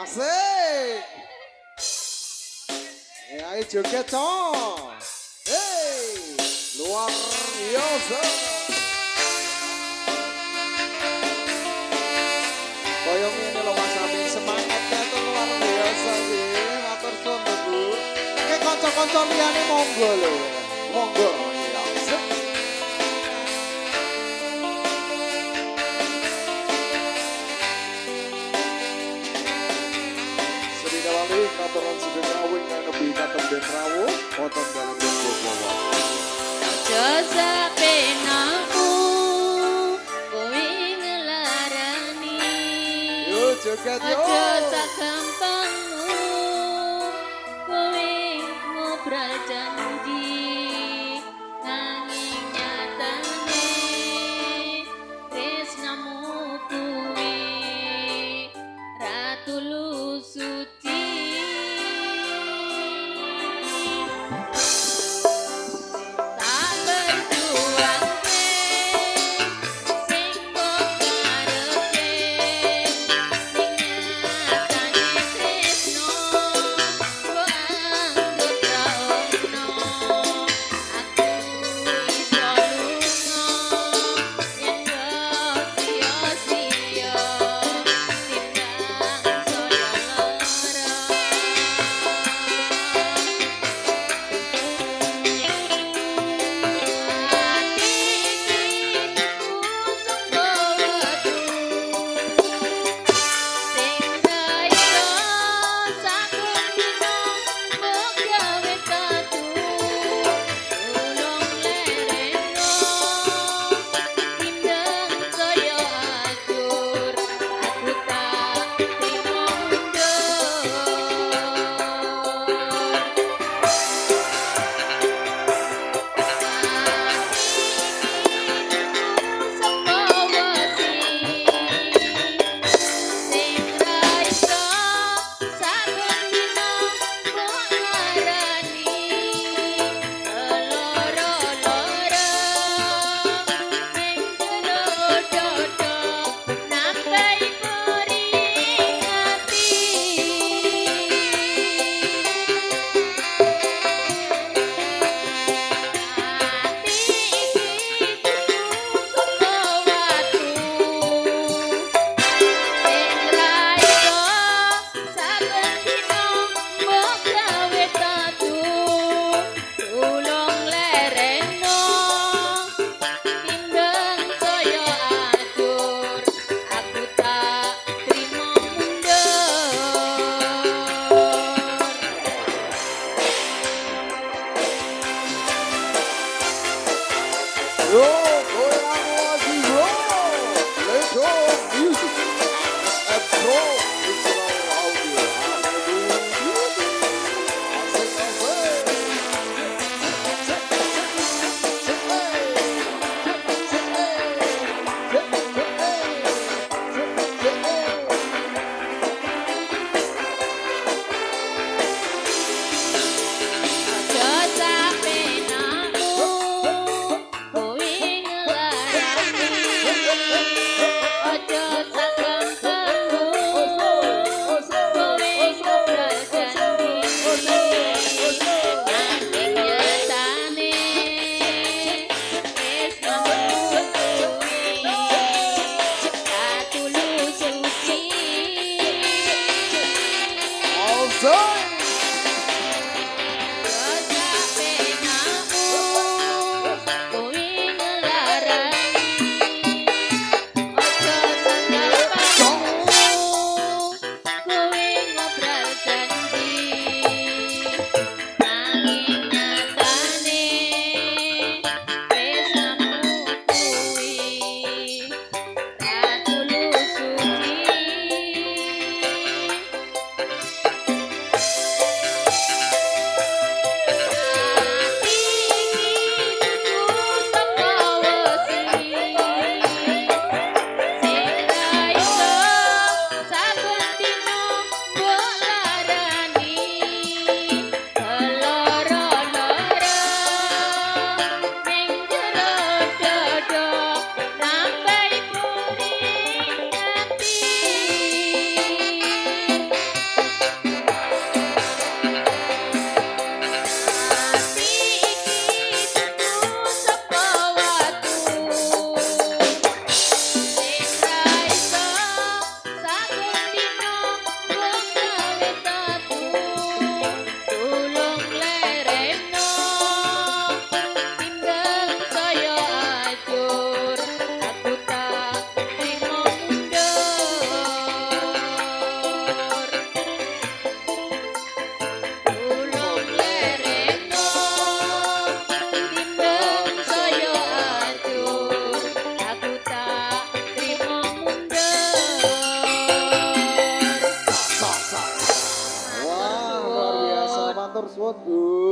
Asik. Ayo joget toh. Hey, luar biasa. Koyo ngene lho Mas Amin, semangatnya tuh luar biasa sih. Matur suwun Bu. Nek kanca-kanca liyane monggo lho. Monggo. Ya, sip. Sedikali katoran sedeng rawuh kang nebi katem den rawuh wonten dalem Jawa. Aja sapenaku kowe ngelarani. Yo joget yo. Aja sagampangmu kowe ngobrol janji. Nanging nyatane tresnamu kuwi ra tulus suci. Yo, goyang lagi bro. Let's go music. SM Pro Digital Audio. Asik asik. Aja sapenaku kowe matur suwun Bu.